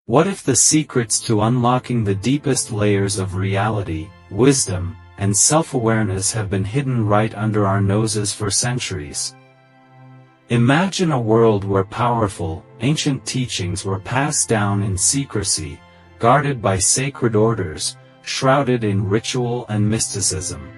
What if the secrets to unlocking the deepest layers of reality, wisdom, and self-awareness have been hidden right under our noses for centuries? Imagine a world where powerful, ancient teachings were passed down in secrecy, guarded by sacred orders, shrouded in ritual and mysticism.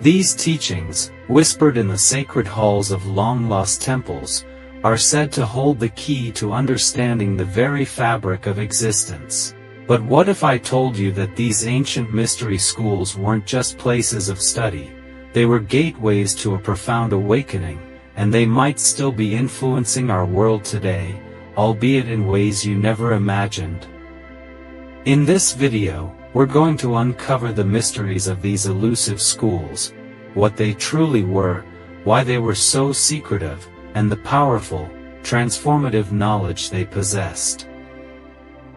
These teachings, whispered in the sacred halls of long-lost temples, are said to hold the key to understanding the very fabric of existence. But what if I told you that these ancient mystery schools weren't just places of study, they were gateways to a profound awakening, and they might still be influencing our world today, albeit in ways you never imagined? In this video, we're going to uncover the mysteries of these elusive schools, what they truly were, why they were so secretive, and the powerful, transformative knowledge they possessed.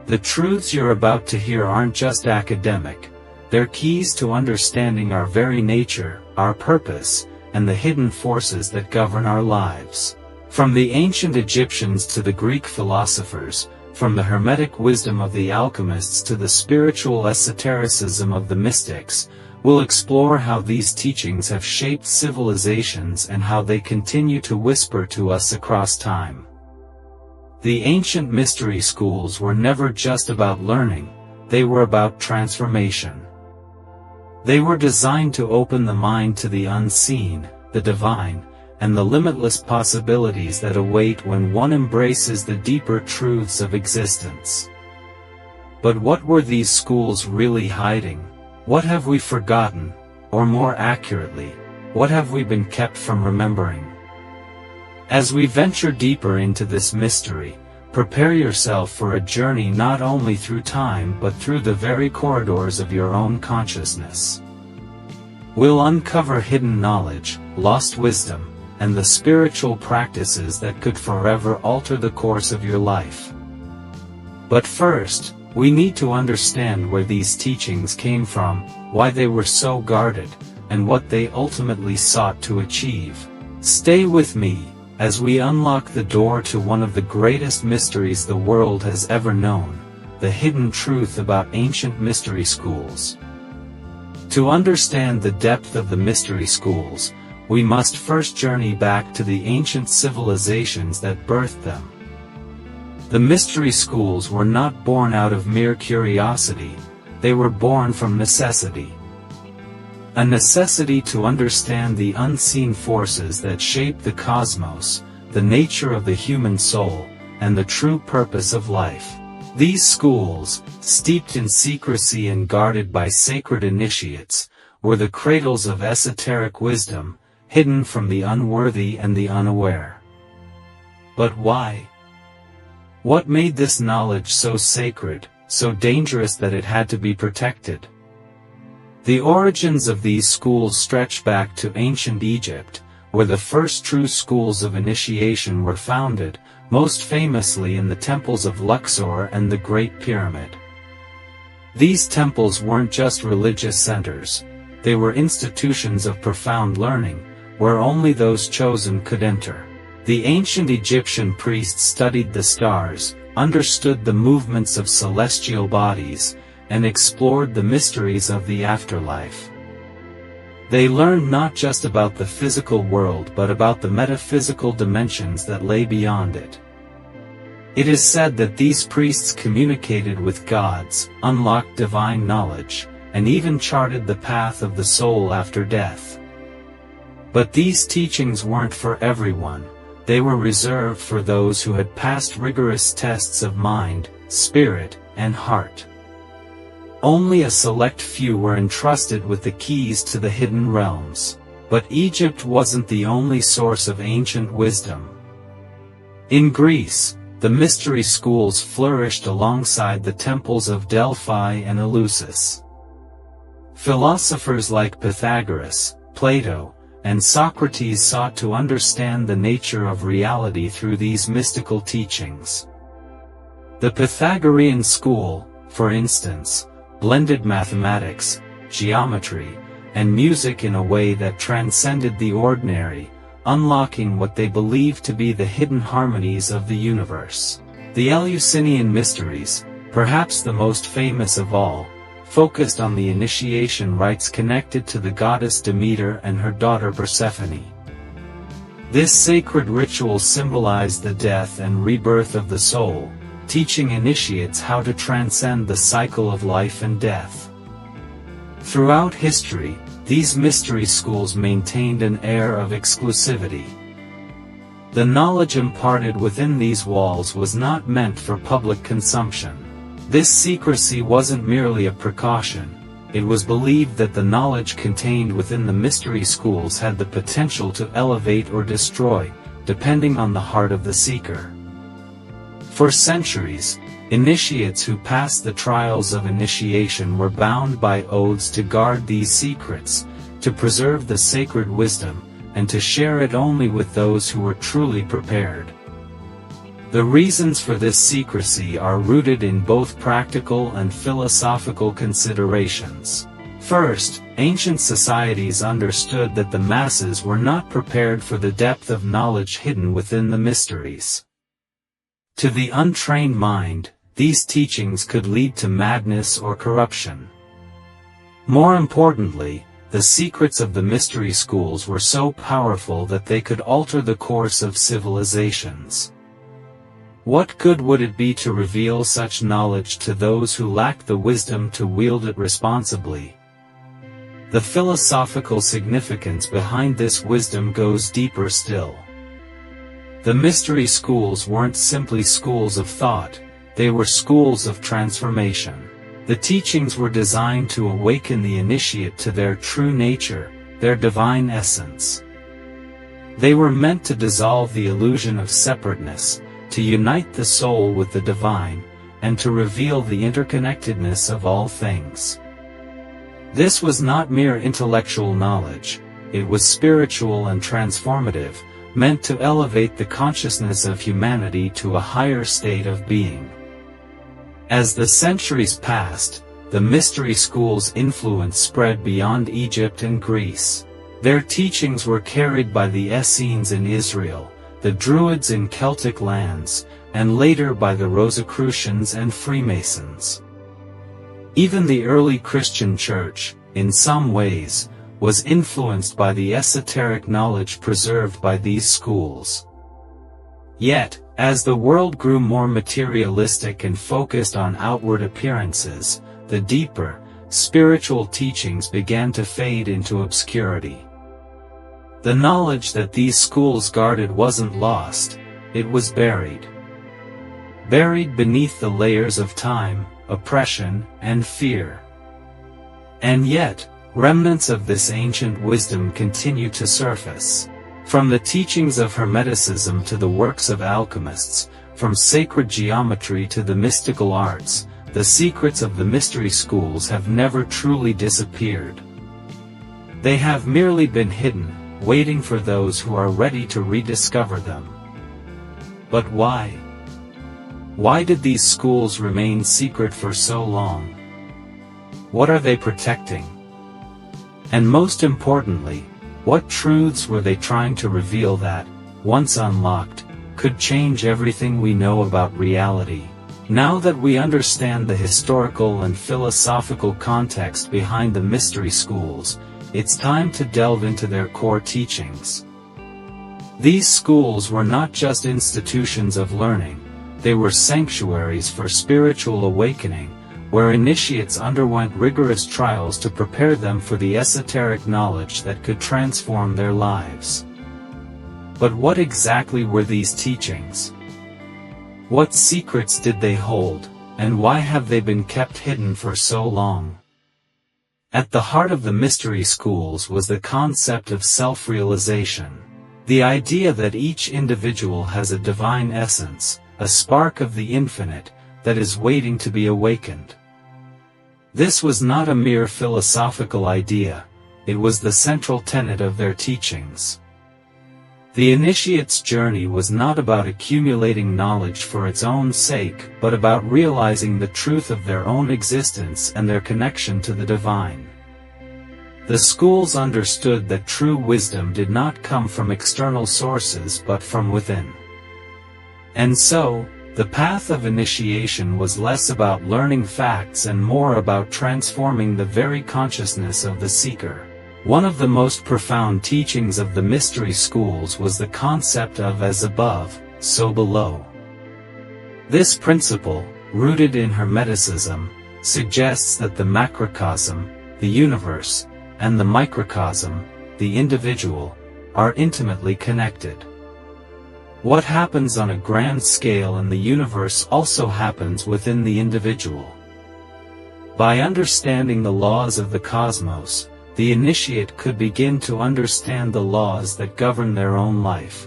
The truths you're about to hear aren't just academic, they're keys to understanding our very nature, our purpose, and the hidden forces that govern our lives. From the ancient Egyptians to the Greek philosophers, from the hermetic wisdom of the alchemists to the spiritual esotericism of the mystics, we'll explore how these teachings have shaped civilizations and how they continue to whisper to us across time. The ancient mystery schools were never just about learning, they were about transformation. They were designed to open the mind to the unseen, the divine, and the limitless possibilities that await when one embraces the deeper truths of existence. But what were these schools really hiding? What have we forgotten, or more accurately, what have we been kept from remembering? As we venture deeper into this mystery, prepare yourself for a journey not only through time but through the very corridors of your own consciousness. We'll uncover hidden knowledge, lost wisdom, and the spiritual practices that could forever alter the course of your life. But first, we need to understand where these teachings came from, why they were so guarded, and what they ultimately sought to achieve. Stay with me, as we unlock the door to one of the greatest mysteries the world has ever known, the hidden truth about ancient mystery schools. To understand the depth of the mystery schools, we must first journey back to the ancient civilizations that birthed them. The mystery schools were not born out of mere curiosity, they were born from necessity. A necessity to understand the unseen forces that shape the cosmos, the nature of the human soul, and the true purpose of life. These schools, steeped in secrecy and guarded by sacred initiates, were the cradles of esoteric wisdom, hidden from the unworthy and the unaware. But why? What made this knowledge so sacred, so dangerous that it had to be protected? The origins of these schools stretch back to ancient Egypt, where the first true schools of initiation were founded, most famously in the temples of Luxor and the Great Pyramid. These temples weren't just religious centers, they were institutions of profound learning, where only those chosen could enter. The ancient Egyptian priests studied the stars, understood the movements of celestial bodies, and explored the mysteries of the afterlife. They learned not just about the physical world but about the metaphysical dimensions that lay beyond it. It is said that these priests communicated with gods, unlocked divine knowledge, and even charted the path of the soul after death. But these teachings weren't for everyone. They were reserved for those who had passed rigorous tests of mind, spirit, and heart. Only a select few were entrusted with the keys to the hidden realms. But Egypt wasn't the only source of ancient wisdom. In Greece, the mystery schools flourished alongside the temples of Delphi and Eleusis. Philosophers like Pythagoras, Plato, and Socrates sought to understand the nature of reality through these mystical teachings. The Pythagorean school, for instance, blended mathematics, geometry, and music in a way that transcended the ordinary, unlocking what they believed to be the hidden harmonies of the universe. The Eleusinian mysteries, perhaps the most famous of all, focused on the initiation rites connected to the goddess Demeter and her daughter Persephone. This sacred ritual symbolized the death and rebirth of the soul, teaching initiates how to transcend the cycle of life and death. Throughout history, these mystery schools maintained an air of exclusivity. The knowledge imparted within these walls was not meant for public consumption. This secrecy wasn't merely a precaution. It was believed that the knowledge contained within the mystery schools had the potential to elevate or destroy, depending on the heart of the seeker. For centuries, initiates who passed the trials of initiation were bound by oaths to guard these secrets, to preserve the sacred wisdom, and to share it only with those who were truly prepared. The reasons for this secrecy are rooted in both practical and philosophical considerations. First, ancient societies understood that the masses were not prepared for the depth of knowledge hidden within the mysteries. To the untrained mind, these teachings could lead to madness or corruption. More importantly, the secrets of the mystery schools were so powerful that they could alter the course of civilizations. What good would it be to reveal such knowledge to those who lacked the wisdom to wield it responsibly? The philosophical significance behind this wisdom goes deeper still. The mystery schools weren't simply schools of thought, they were schools of transformation. The teachings were designed to awaken the initiate to their true nature, their divine essence. They were meant to dissolve the illusion of separateness, to unite the soul with the divine, and to reveal the interconnectedness of all things. This was not mere intellectual knowledge, it was spiritual and transformative, meant to elevate the consciousness of humanity to a higher state of being. As the centuries passed, the mystery schools' influence spread beyond Egypt and Greece. Their teachings were carried by the Essenes in Israel, the Druids in Celtic lands, and later by the Rosicrucians and Freemasons. Even the early Christian Church, in some ways, was influenced by the esoteric knowledge preserved by these schools. Yet, as the world grew more materialistic and focused on outward appearances, the deeper, spiritual teachings began to fade into obscurity. The knowledge that these schools guarded wasn't lost, it was buried. Buried beneath the layers of time, oppression, and fear. And yet, remnants of this ancient wisdom continue to surface. From the teachings of Hermeticism to the works of alchemists, from sacred geometry to the mystical arts, the secrets of the mystery schools have never truly disappeared. They have merely been hidden, waiting for those who are ready to rediscover them. But why? Why did these schools remain secret for so long? What are they protecting? And most importantly, what truths were they trying to reveal that, once unlocked, could change everything we know about reality? Now that we understand the historical and philosophical context behind the mystery schools, it's time to delve into their core teachings. These schools were not just institutions of learning, they were sanctuaries for spiritual awakening, where initiates underwent rigorous trials to prepare them for the esoteric knowledge that could transform their lives. But what exactly were these teachings? What secrets did they hold, and why have they been kept hidden for so long? At the heart of the mystery schools was the concept of self-realization, the idea that each individual has a divine essence, a spark of the infinite, that is waiting to be awakened. This was not a mere philosophical idea, it was the central tenet of their teachings. The initiate's journey was not about accumulating knowledge for its own sake, but about realizing the truth of their own existence and their connection to the divine. The schools understood that true wisdom did not come from external sources but from within. And so, The path of initiation was less about learning facts and more about transforming the very consciousness of the seeker. One of the most profound teachings of the mystery schools was the concept of as above, so below. This principle, rooted in Hermeticism, suggests that the macrocosm, the universe, and the microcosm, the individual, are intimately connected. What happens on a grand scale in the universe also happens within the individual. By understanding the laws of the cosmos, the initiate could begin to understand the laws that govern their own life.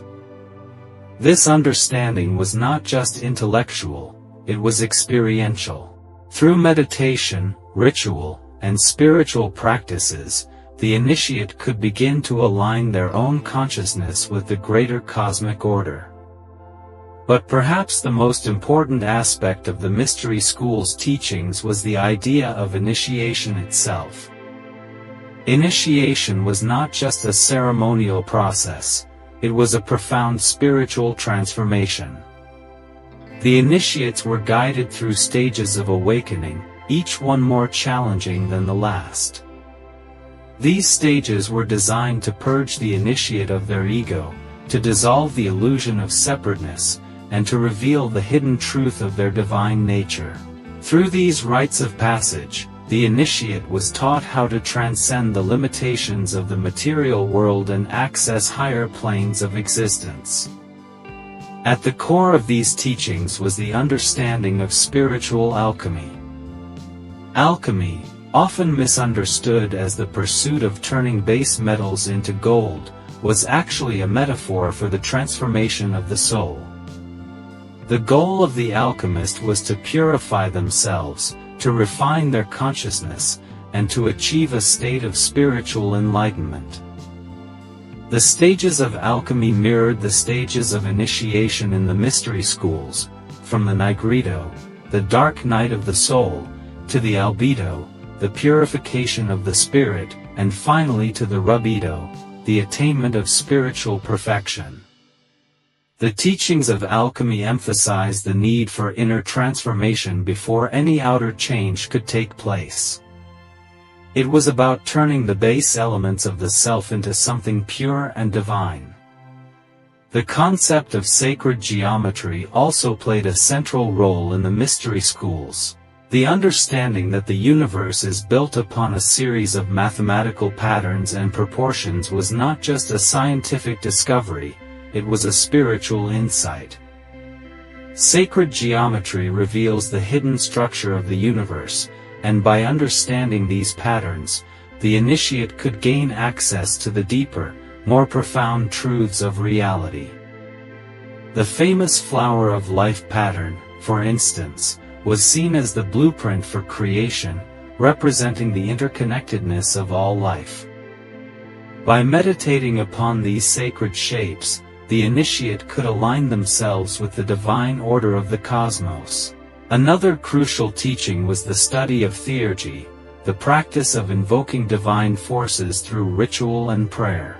This understanding was not just intellectual, it was experiential. Through meditation, ritual, and spiritual practices, the initiate could begin to align their own consciousness with the greater cosmic order. But perhaps the most important aspect of the mystery school's teachings was the idea of initiation itself. Initiation was not just a ceremonial process, it was a profound spiritual transformation. The initiates were guided through stages of awakening, each one more challenging than the last. These stages were designed to purge the initiate of their ego, to dissolve the illusion of separateness, and to reveal the hidden truth of their divine nature. Through these rites of passage, the initiate was taught how to transcend the limitations of the material world and access higher planes of existence. At the core of these teachings was the understanding of spiritual alchemy. Alchemy, often misunderstood as the pursuit of turning base metals into gold, was actually a metaphor for the transformation of the soul. The goal of the alchemist was to purify themselves, to refine their consciousness, and to achieve a state of spiritual enlightenment. The stages of alchemy mirrored the stages of initiation in the mystery schools, from the nigredo, the dark night of the soul, to the albedo, the purification of the spirit, and finally to the rubedo, the attainment of spiritual perfection. The teachings of alchemy emphasize the need for inner transformation before any outer change could take place. It was about turning the base elements of the self into something pure and divine. The concept of sacred geometry also played a central role in the mystery schools. The understanding that the universe is built upon a series of mathematical patterns and proportions was not just a scientific discovery, it was a spiritual insight. Sacred geometry reveals the hidden structure of the universe, and by understanding these patterns, the initiate could gain access to the deeper, more profound truths of reality. The famous flower of life pattern, for instance, was seen as the blueprint for creation, representing the interconnectedness of all life. By meditating upon these sacred shapes, the initiate could align themselves with the divine order of the cosmos. Another crucial teaching was the study of theurgy, the practice of invoking divine forces through ritual and prayer.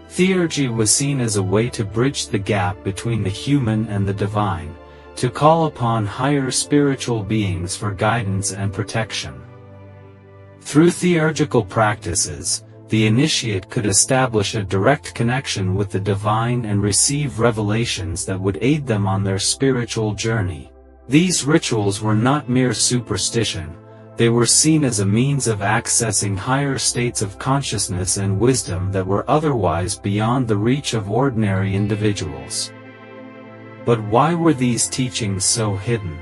Theurgy was seen as a way to bridge the gap between the human and the divine, to call upon higher spiritual beings for guidance and protection. Through theurgical practices, the initiate could establish a direct connection with the divine and receive revelations that would aid them on their spiritual journey. These rituals were not mere superstition, they were seen as a means of accessing higher states of consciousness and wisdom that were otherwise beyond the reach of ordinary individuals. But why were these teachings so hidden?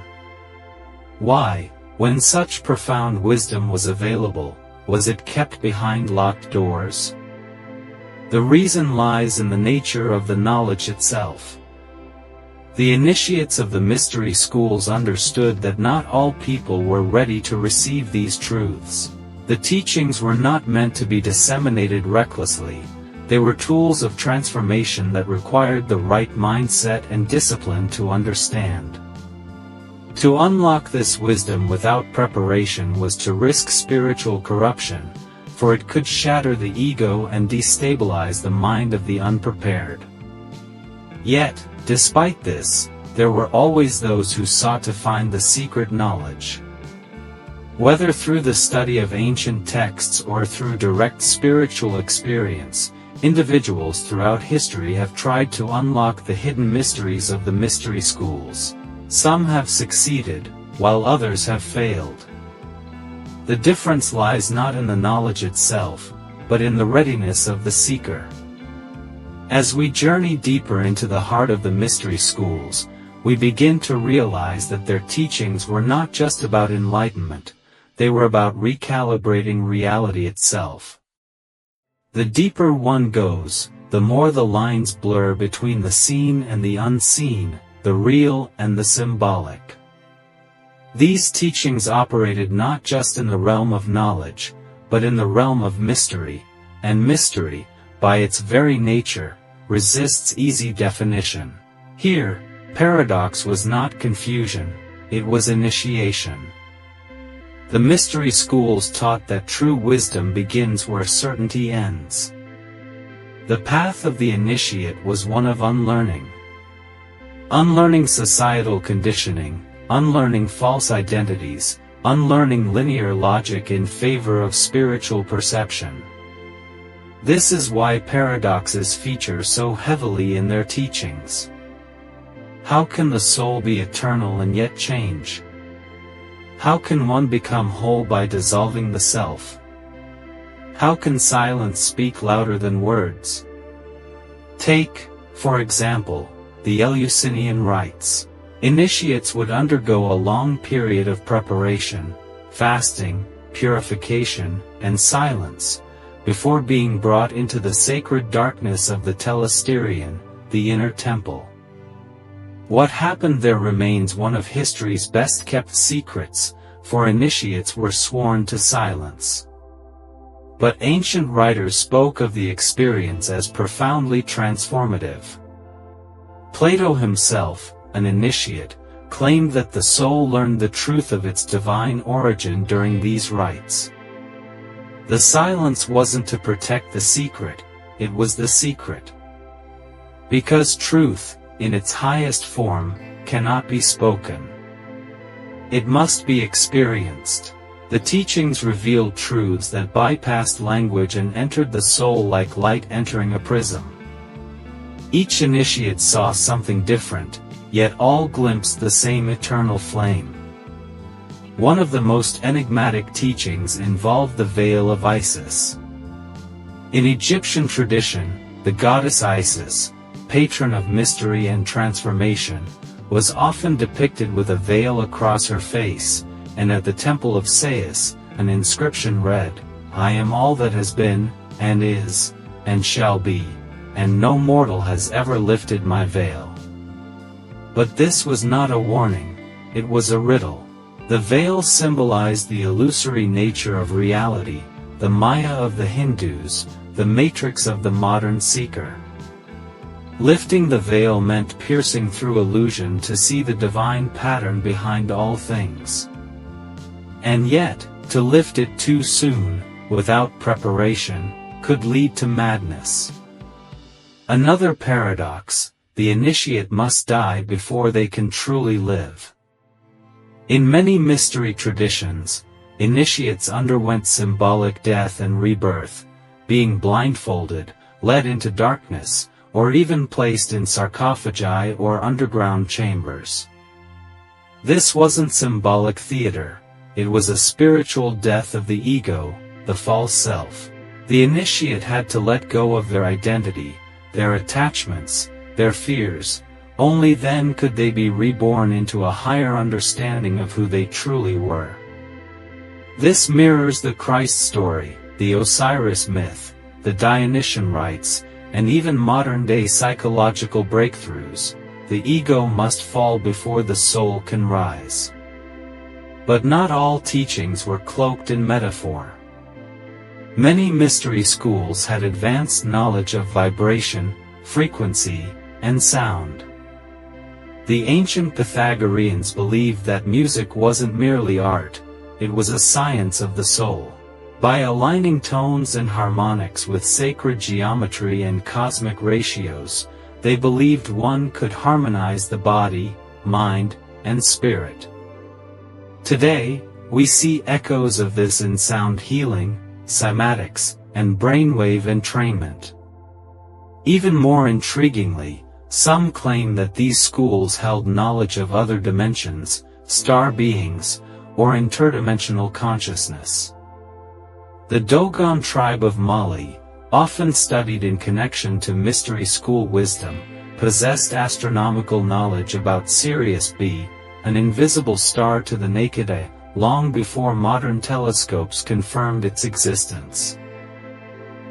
Why, when such profound wisdom was available, was it kept behind locked doors? The reason lies in the nature of the knowledge itself. The initiates of the mystery schools understood that not all people were ready to receive these truths. The teachings were not meant to be disseminated recklessly. They were tools of transformation that required the right mindset and discipline to understand. To unlock this wisdom without preparation was to risk spiritual corruption, for it could shatter the ego and destabilize the mind of the unprepared. Yet, despite this, there were always those who sought to find the secret knowledge. Whether through the study of ancient texts or through direct spiritual experience, individuals throughout history have tried to unlock the hidden mysteries of the mystery schools. Some have succeeded, while others have failed. The difference lies not in the knowledge itself, but in the readiness of the seeker. As we journey deeper into the heart of the mystery schools, we begin to realize that their teachings were not just about enlightenment, they were about recalibrating reality itself. The deeper one goes, the more the lines blur between the seen and the unseen, the real and the symbolic. These teachings operated not just in the realm of knowledge, but in the realm of mystery, and mystery, by its very nature, resists easy definition. Here, paradox was not confusion, it was initiation. The mystery schools taught that true wisdom begins where certainty ends. The path of the initiate was one of unlearning. Unlearning societal conditioning, unlearning false identities, unlearning linear logic in favor of spiritual perception. This is why paradoxes feature so heavily in their teachings. How can the soul be eternal and yet change? How can one become whole by dissolving the self? How can silence speak louder than words? Take, for example, the Eleusinian rites. Initiates would undergo a long period of preparation, fasting, purification, and silence, before being brought into the sacred darkness of the Telesterion, the inner temple. What happened there remains one of history's best-kept secrets, for initiates were sworn to silence. But ancient writers spoke of the experience as profoundly transformative. Plato himself, an initiate, claimed that the soul learned the truth of its divine origin during these rites. The silence wasn't to protect the secret, it was the secret. Because truth, in its highest form, cannot be spoken. It must be experienced. The teachings revealed truths that bypassed language and entered the soul like light entering a prism. Each initiate saw something different, yet all glimpsed the same eternal flame. One of the most enigmatic teachings involved the veil of Isis. In Egyptian tradition, the goddess Isis, patron of mystery and transformation, was often depicted with a veil across her face, and at the temple of Sais, an inscription read, "I am all that has been, and is, and shall be, and no mortal has ever lifted my veil." But this was not a warning, it was a riddle. The veil symbolized the illusory nature of reality, the Maya of the Hindus, the matrix of the modern seeker. Lifting the veil meant piercing through illusion to see the divine pattern behind all things. And yet, to lift it too soon, without preparation, could lead to madness. Another paradox, the initiate must die before they can truly live. In many mystery traditions, initiates underwent symbolic death and rebirth, being blindfolded, led into darkness, or even placed in sarcophagi or underground chambers. This wasn't symbolic theater, it was a spiritual death of the ego, the false self. The initiate had to let go of their identity, their attachments, their fears. Only then could they be reborn into a higher understanding of who they truly were. This mirrors the Christ story, the Osiris myth, the Dionysian rites, and even modern-day psychological breakthroughs. The ego must fall before the soul can rise. But not all teachings were cloaked in metaphor. Many mystery schools had advanced knowledge of vibration, frequency, and sound. The ancient Pythagoreans believed that music wasn't merely art, it was a science of the soul. By aligning tones and harmonics with sacred geometry and cosmic ratios, they believed one could harmonize the body, mind, and spirit. Today, we see echoes of this in sound healing, cymatics, and brainwave entrainment. Even more intriguingly, some claim that these schools held knowledge of other dimensions, star beings, or interdimensional consciousness. The Dogon tribe of Mali, often studied in connection to mystery school wisdom, possessed astronomical knowledge about Sirius B, an invisible star to the naked eye, long before modern telescopes confirmed its existence.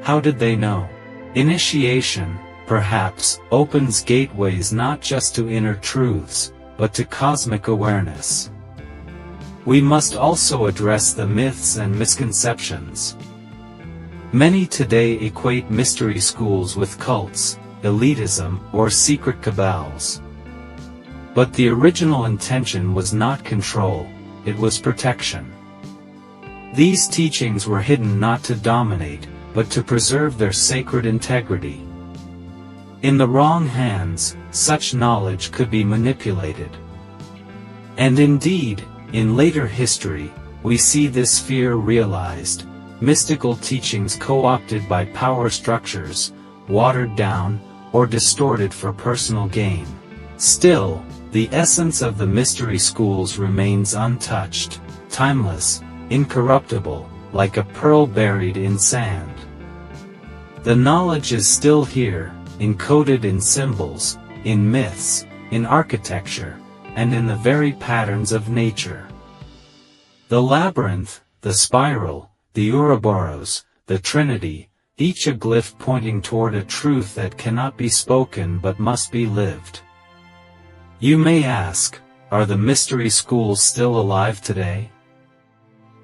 How did they know? Initiation, perhaps, opens gateways not just to inner truths, but to cosmic awareness. We must also address the myths and misconceptions. Many today equate mystery schools with cults, elitism, or secret cabals. But the original intention was not control, it was protection. These teachings were hidden not to dominate, but to preserve their sacred integrity. In the wrong hands, such knowledge could be manipulated. And indeed, in later history, we see this fear realized, mystical teachings co-opted by power structures, watered down, or distorted for personal gain. Still, the essence of the mystery schools remains untouched, timeless, incorruptible, like a pearl buried in sand. The knowledge is still here, encoded in symbols, in myths, in architecture, and in the very patterns of nature. The labyrinth, the spiral, the Ouroboros, the Trinity, each a glyph pointing toward a truth that cannot be spoken but must be lived. You may ask, are the mystery schools still alive today?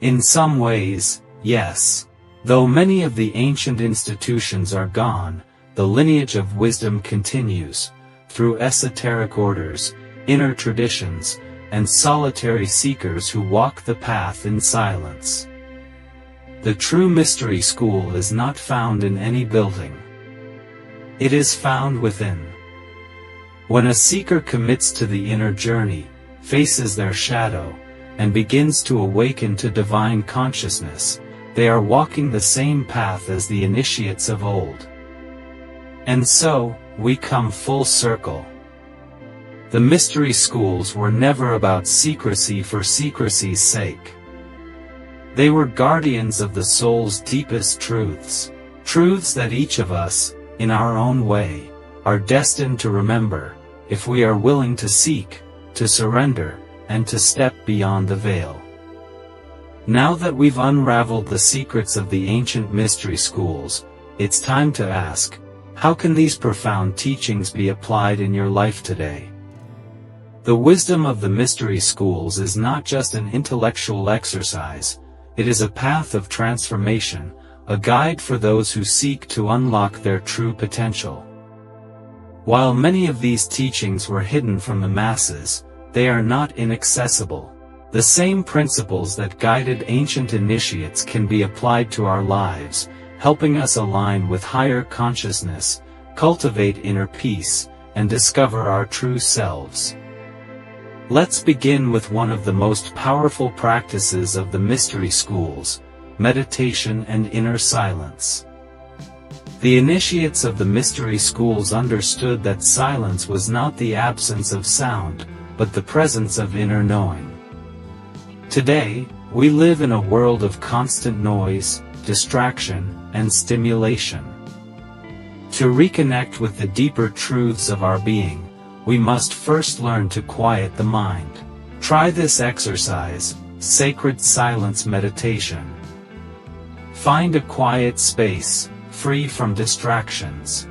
In some ways, yes. Though many of the ancient institutions are gone, the lineage of wisdom continues, through esoteric orders, inner traditions, and solitary seekers who walk the path in silence. The true mystery school is not found in any building. It is found within. When a seeker commits to the inner journey, faces their shadow, and begins to awaken to divine consciousness, they are walking the same path as the initiates of old. And so, we come full circle. The mystery schools were never about secrecy for secrecy's sake. They were guardians of the soul's deepest truths, truths that each of us, in our own way, are destined to remember, if we are willing to seek, to surrender, and to step beyond the veil. Now that we've unraveled the secrets of the ancient mystery schools, it's time to ask, how can these profound teachings be applied in your life today? The wisdom of the mystery schools is not just an intellectual exercise, it is a path of transformation, a guide for those who seek to unlock their true potential. While many of these teachings were hidden from the masses, they are not inaccessible. The same principles that guided ancient initiates can be applied to our lives, helping us align with higher consciousness, cultivate inner peace, and discover our true selves. Let's begin with one of the most powerful practices of the mystery schools, meditation and inner silence. The initiates of the mystery schools understood that silence was not the absence of sound, but the presence of inner knowing. Today, we live in a world of constant noise, distraction, and stimulation. To reconnect with the deeper truths of our being, we must first learn to quiet the mind. Try this exercise, sacred silence meditation. Find a quiet space, free from distractions.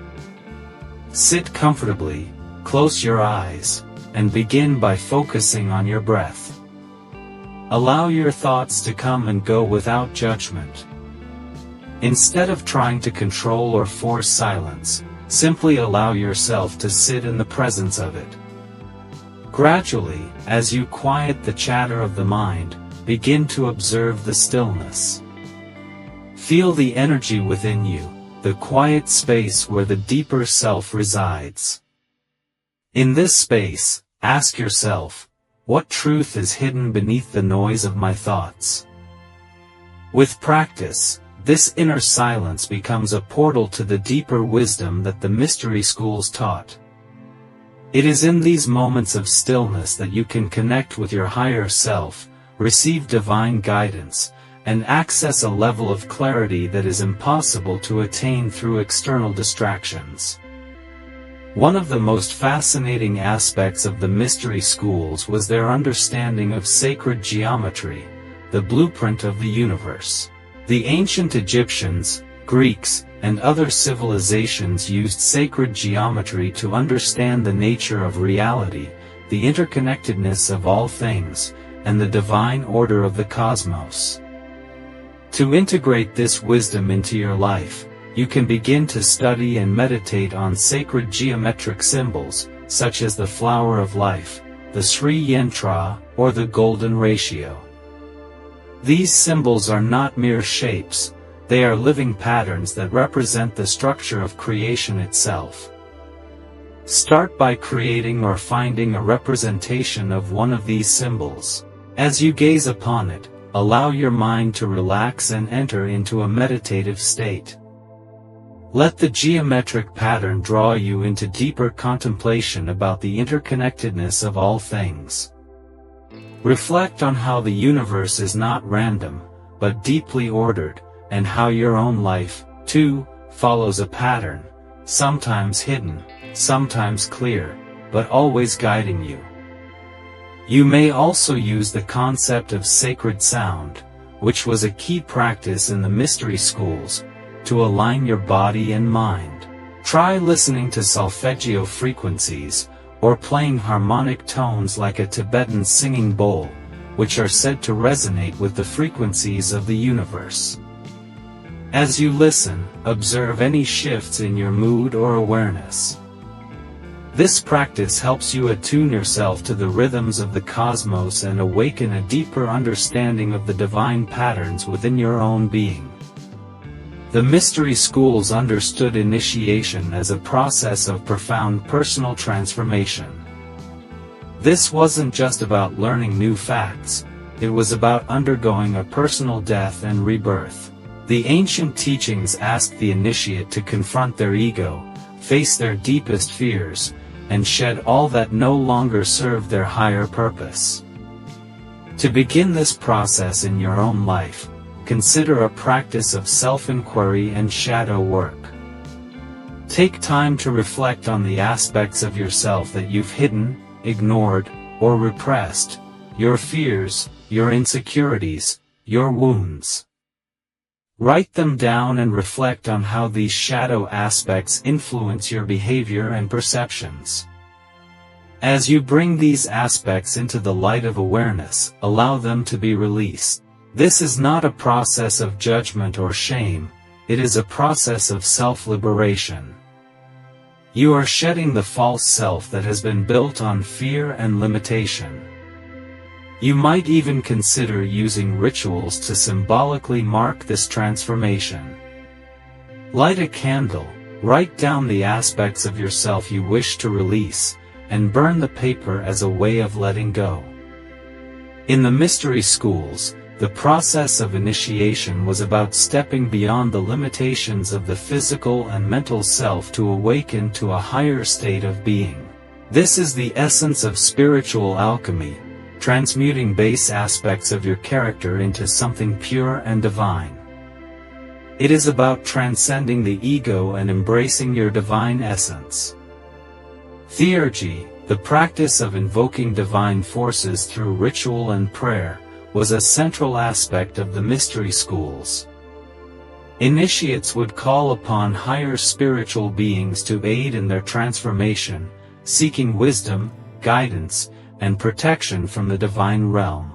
Sit comfortably, close your eyes, and begin by focusing on your breath. Allow your thoughts to come and go without judgment. Instead of trying to control or force silence, simply allow yourself to sit in the presence of it. Gradually, as you quiet the chatter of the mind, begin to observe the stillness. Feel the energy within you, the quiet space where the deeper self resides. In this space, Ask yourself, what truth is hidden beneath the noise of my thoughts? With practice, this inner silence becomes a portal to the deeper wisdom that the mystery schools taught. It is in these moments of stillness that you can connect with your higher self, receive divine guidance, and access a level of clarity that is impossible to attain through external distractions. One of the most fascinating aspects of the mystery schools was their understanding of sacred geometry, the blueprint of the universe. The ancient Egyptians, Greeks, and other civilizations used sacred geometry to understand the nature of reality, the interconnectedness of all things, and the divine order of the cosmos. To integrate this wisdom into your life, you can begin to study and meditate on sacred geometric symbols, such as the flower of life, the Sri Yantra, or the golden ratio. These symbols are not mere shapes, they are living patterns that represent the structure of creation itself. Start by creating or finding a representation of one of these symbols. As you gaze upon it, allow your mind to relax and enter into a meditative state. Let the geometric pattern draw you into deeper contemplation about the interconnectedness of all things. Reflect on how the universe is not random, but deeply ordered, and how your own life, too, follows a pattern, sometimes hidden, sometimes clear, but always guiding you. You may also use the concept of sacred sound, which was a key practice in the mystery schools, to align your body and mind. Try listening to solfeggio frequencies, or playing harmonic tones like a Tibetan singing bowl, which are said to resonate with the frequencies of the universe. As you listen, observe any shifts in your mood or awareness. This practice helps you attune yourself to the rhythms of the cosmos and awaken a deeper understanding of the divine patterns within your own being. The mystery schools understood initiation as a process of profound personal transformation. This wasn't just about learning new facts, it was about undergoing a personal death and rebirth. The ancient teachings asked the initiate to confront their ego, face their deepest fears, and shed all that no longer served their higher purpose. To begin this process in your own life, consider a practice of self-inquiry and shadow work. Take time to reflect on the aspects of yourself that you've hidden, ignored, or repressed, your fears, your insecurities, your wounds. Write them down and reflect on how these shadow aspects influence your behavior and perceptions. As you bring these aspects into the light of awareness, allow them to be released. This is not a process of judgment or shame, it is a process of self-liberation. You are shedding the false self that has been built on fear and limitation. You might even consider using rituals to symbolically mark this transformation. Light a candle, write down the aspects of yourself you wish to release, and burn the paper as a way of letting go. In the mystery schools, the process of initiation was about stepping beyond the limitations of the physical and mental self to awaken to a higher state of being. This is the essence of spiritual alchemy, transmuting base aspects of your character into something pure and divine. It is about transcending the ego and embracing your divine essence. Theurgy, the practice of invoking divine forces through ritual and prayer, was a central aspect of the mystery schools. Initiates would call upon higher spiritual beings to aid in their transformation, seeking wisdom, guidance, and protection from the divine realm.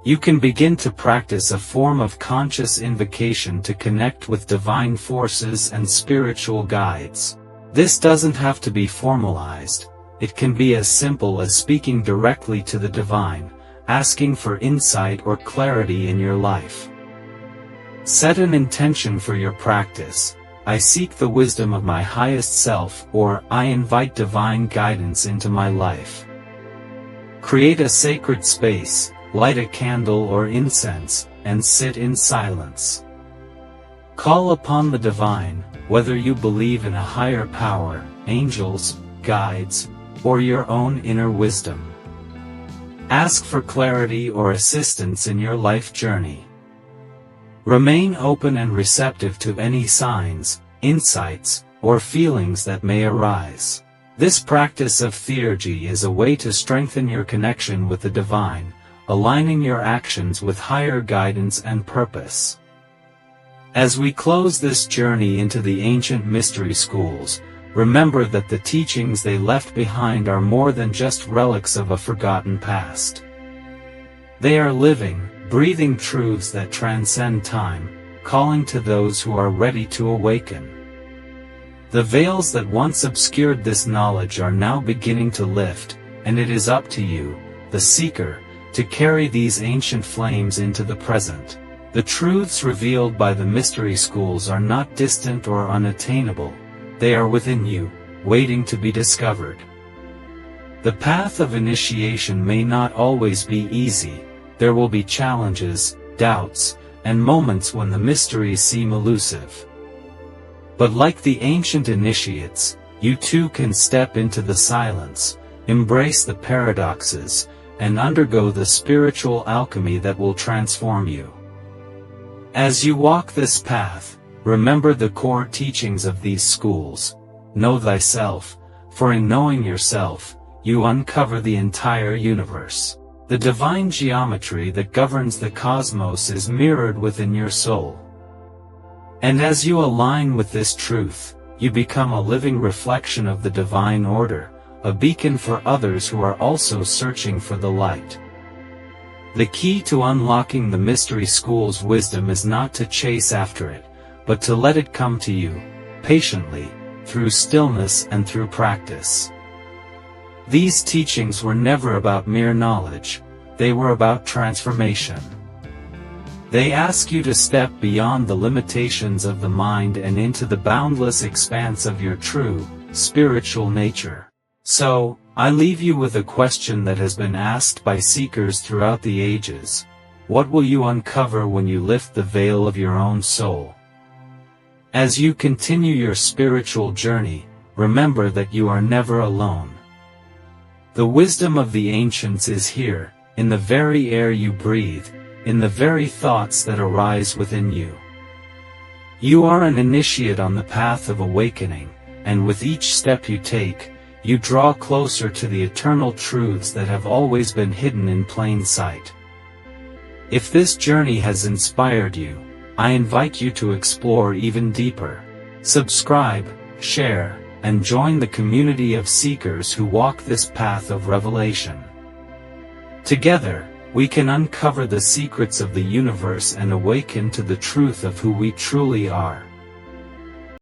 You can begin to practice a form of conscious invocation to connect with divine forces and spiritual guides. This doesn't have to be formalized, it can be as simple as speaking directly to the divine, asking for insight or clarity in your life. Set an intention for your practice. I seek the wisdom of my highest self, or I invite divine guidance into my life. Create a sacred space, light a candle or incense, and sit in silence. Call upon the divine, whether you believe in a higher power, angels, guides, or your own inner wisdom. Ask for clarity or assistance in your life journey. Remain open and receptive to any signs, insights, or feelings that may arise. This practice of theurgy is a way to strengthen your connection with the divine, aligning your actions with higher guidance and purpose. As we close this journey into the ancient mystery schools, remember that the teachings they left behind are more than just relics of a forgotten past. They are living, breathing truths that transcend time, calling to those who are ready to awaken. The veils that once obscured this knowledge are now beginning to lift, and it is up to you, the seeker, to carry these ancient flames into the present. The truths revealed by the mystery schools are not distant or unattainable, they are within you, waiting to be discovered. The path of initiation may not always be easy. There will be challenges, doubts, and moments when the mysteries seem elusive. But like the ancient initiates, you too can step into the silence, embrace the paradoxes, and undergo the spiritual alchemy that will transform you. As you walk this path, remember the core teachings of these schools. Know thyself, for in knowing yourself, you uncover the entire universe. The divine geometry that governs the cosmos is mirrored within your soul. And as you align with this truth, you become a living reflection of the divine order, a beacon for others who are also searching for the light. The key to unlocking the mystery school's wisdom is not to chase after it, but to let it come to you, patiently, through stillness and through practice. These teachings were never about mere knowledge, they were about transformation. They ask you to step beyond the limitations of the mind and into the boundless expanse of your true, spiritual nature. So, I leave you with a question that has been asked by seekers throughout the ages. What will you uncover when you lift the veil of your own soul? As you continue your spiritual journey, remember that you are never alone. The wisdom of the ancients is here, in the very air you breathe, in the very thoughts that arise within you. You are an initiate on the path of awakening, and with each step you take, you draw closer to the eternal truths that have always been hidden in plain sight. If this journey has inspired you, I invite you to explore even deeper. Subscribe, share, and join the community of seekers who walk this path of revelation. Together, we can uncover the secrets of the universe and awaken to the truth of who we truly are.